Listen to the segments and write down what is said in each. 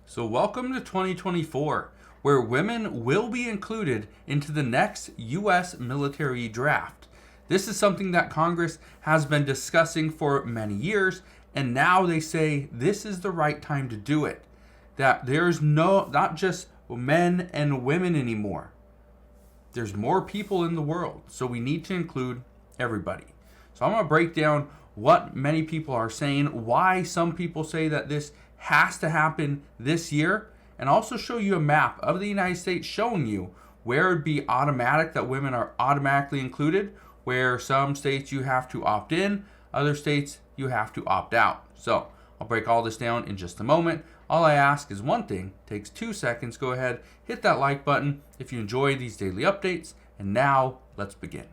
So welcome to 2024, where women will be included into the next U.S. military draft. This is something that Congress has been discussing for many years, and now they say this is the right time to do it. That there's not just men and women anymore. There's more people in the world, so we need to include everybody. So I'm going to break down what many people are saying, why some people say that this has to happen this year, and also show you a map of the United States showing you where it'd be automatic that women are automatically included, where some states you have to opt in, other states you have to opt out. So I'll break all this down in just a moment. All I ask is one thing, takes 2 seconds. Go ahead, hit that like button if you enjoy these daily updates. And now let's begin.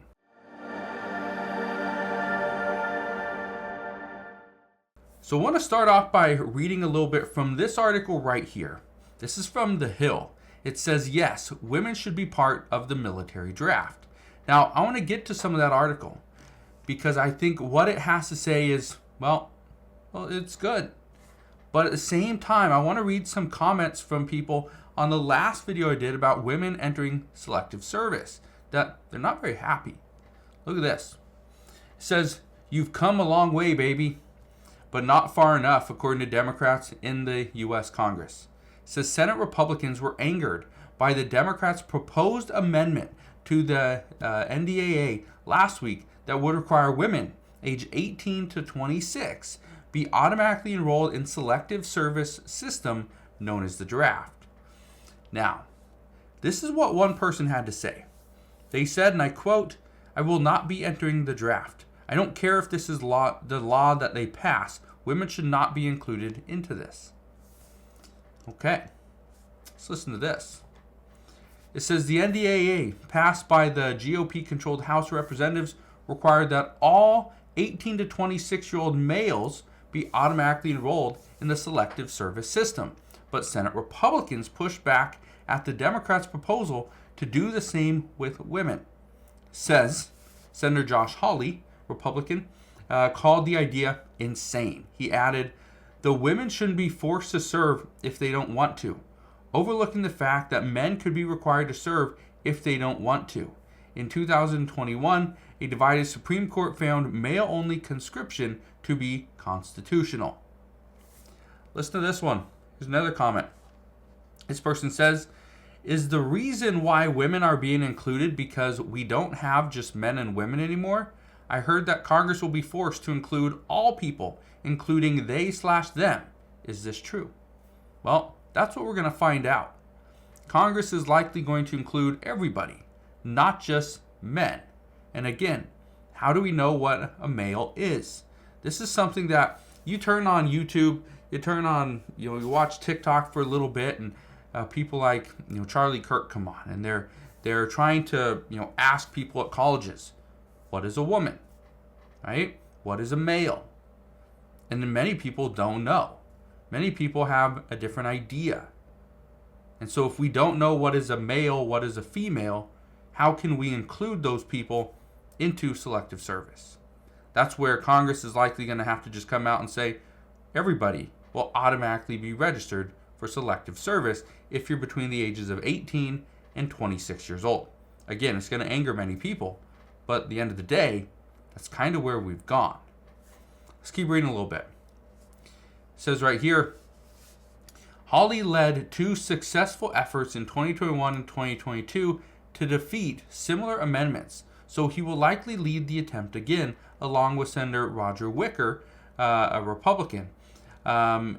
So I want to start off by reading a little bit from this article right here. This is from The Hill. It says, yes, women should be part of the military draft. Now, I want to get to some of that article because I think what it has to say is, well, it's good. But at the same time, I want to read some comments from people on the last video I did about women entering selective service, that they're not very happy. Look at this. It says, you've come a long way, baby, but not far enough, according to Democrats in the U.S. Congress. It says Senate Republicans were angered by the Democrats' proposed amendment to the NDAA last week that would require women age 18 to 26 be automatically enrolled in selective service system known as the draft. Now, this is what one person had to say. They said, and I quote, "I will not be entering the draft. I don't care if this is the law that they pass. Women should not be included into this." Okay, let's listen to this. It says the NDAA passed by the GOP-controlled House of Representatives required that all 18 to 26-year-old males be automatically enrolled in the selective service system. But Senate Republicans pushed back at the Democrats' proposal to do the same with women. Says Senator Josh Hawley, Republican, called the idea insane. He added, the women shouldn't be forced to serve if they don't want to, overlooking the fact that men could be required to serve if they don't want to. In 2021, a divided Supreme Court found male-only conscription to be constitutional. Listen to this one. Here's another comment. This person says, is the reason why women are being included because we don't have just men and women anymore? I heard that Congress will be forced to include all people, including they/them. Is this true? Well, that's what we're going to find out. Congress is likely going to include everybody, not just men. And again, how do we know what a male is? This is something that you turn on YouTube, you watch TikTok for a little bit, and people like Charlie Kirk come on, and they're trying to ask people at colleges, what is a woman, right? What is a male? And then many people don't know. Many people have a different idea. And so if we don't know what is a male, what is a female, how can we include those people into selective service? That's where Congress is likely going to have to just come out and say, everybody will automatically be registered for selective service if you're between the ages of 18 and 26 years old. Again, it's going to anger many people, but at the end of the day, that's kind of where we've gone. Let's keep reading a little bit. It says right here, Hawley led 2 successful efforts in 2021 and 2022 to defeat similar amendments, so he will likely lead the attempt again, along with Senator Roger Wicker, a Republican, and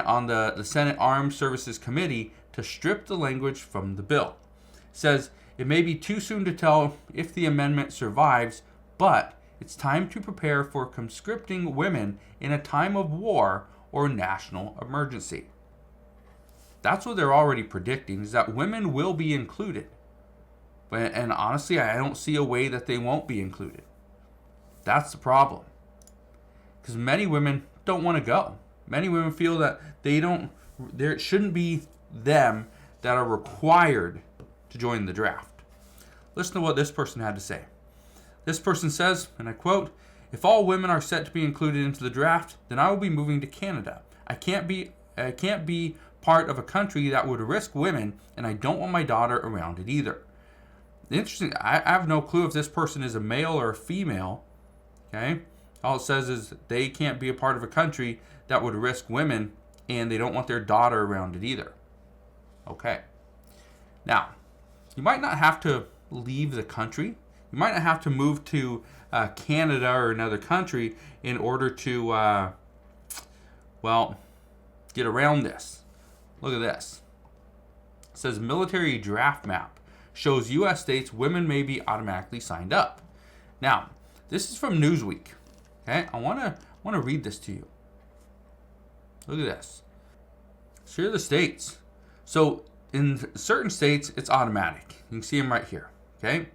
on the Senate Armed Services Committee to strip the language from the bill. It says, it may be too soon to tell if the amendment survives, but it's time to prepare for conscripting women in a time of war or national emergency. That's what they're already predicting, is that women will be included. And honestly, I don't see a way that they won't be included. That's the problem. Because many women don't want to go. Many women feel that there shouldn't be them that are required to join the draft. Listen to what this person had to say. This person says, and I quote, if all women are set to be included into the draft, then I will be moving to Canada. I can't be part of a country that would risk women, and I don't want my daughter around it either. Interesting. I have no clue if this person is a male or a female. Okay. All it says is they can't be a part of a country that would risk women, and they don't want their daughter around it either. Okay. Now, you might not have to leave the country. You might not have to move to Canada or another country in order to, get around this. Look at this. It says military draft map shows U.S. states women may be automatically signed up. Now, this is from Newsweek. Okay, I want to read this to you. Look at this. So here are the states. So in certain states, it's automatic. You can see them right here. Okay,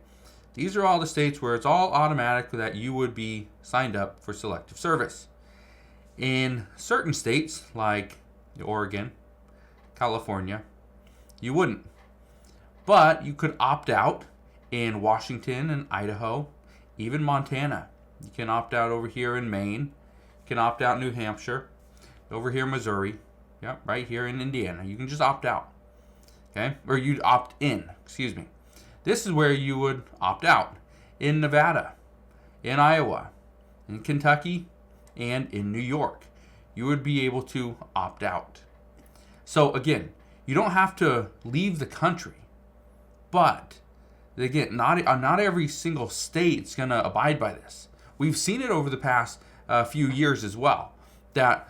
these are all the states where it's all automatic that you would be signed up for selective service. In certain states, like Oregon, California, you wouldn't. But you could opt out in Washington and Idaho, even Montana. You can opt out over here in Maine. You can opt out in New Hampshire. Over here in Missouri. Yep, right here in Indiana. You can just opt out. Okay? Or you'd opt in. Excuse me. This is where you would opt out. In Nevada, in Iowa, in Kentucky, and in New York. You would be able to opt out. So again, you don't have to leave the country. But again, not every single state's going to abide by this. We've seen it over the past few years as well. That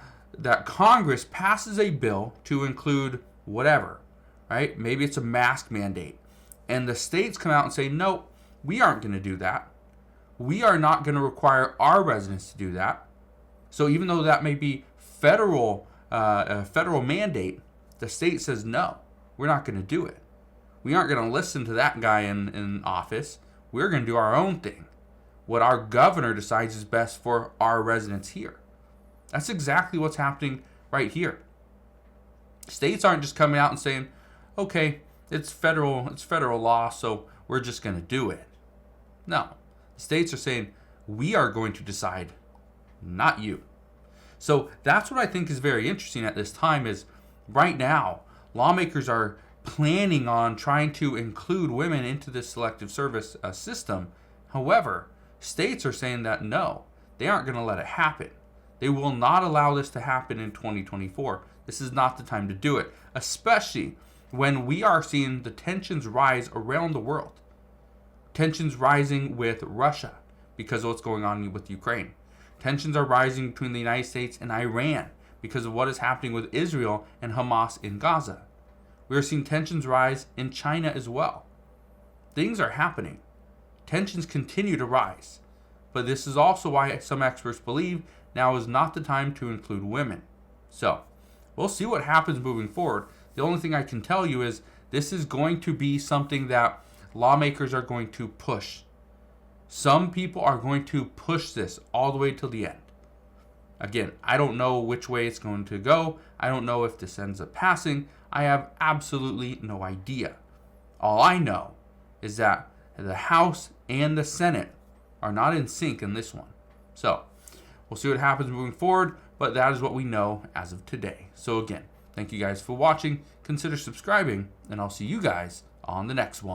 Congress passes a bill to include whatever, right? Maybe it's a mask mandate. And the states come out and say, no, we aren't going to do that. We are not going to require our residents to do that. So even though that may be a federal mandate, the state says, no, we're not going to do it. We aren't going to listen to that guy in office. We're going to do our own thing. What our governor decides is best for our residents here. That's exactly what's happening right here. States aren't just coming out and saying, okay, it's federal law, so we're just going to do it. No. States are saying, we are going to decide, not you. So that's what I think is very interesting at this time is right now, lawmakers are planning on trying to include women into this selective service system. However, states are saying that no, they aren't going to let it happen. They will not allow this to happen in 2024. This is not the time to do it, especially when we are seeing the tensions rise around the world. Tensions rising with Russia because of what's going on with Ukraine. Tensions are rising between the United States and Iran because of what is happening with Israel and Hamas in Gaza. We are seeing tensions rise in China as well. Things are happening. Tensions continue to rise. But this is also why some experts believe now is not the time to include women. So, we'll see what happens moving forward. The only thing I can tell you is this is going to be something that lawmakers are going to push. Some people are going to push this all the way till the end. Again, I don't know which way it's going to go. I don't know if this ends up passing. I have absolutely no idea. All I know is that the House and the Senate are not in sync in this one. So, we'll see what happens moving forward, but that is what we know as of today. So again, thank you guys for watching. Consider subscribing, and I'll see you guys on the next one.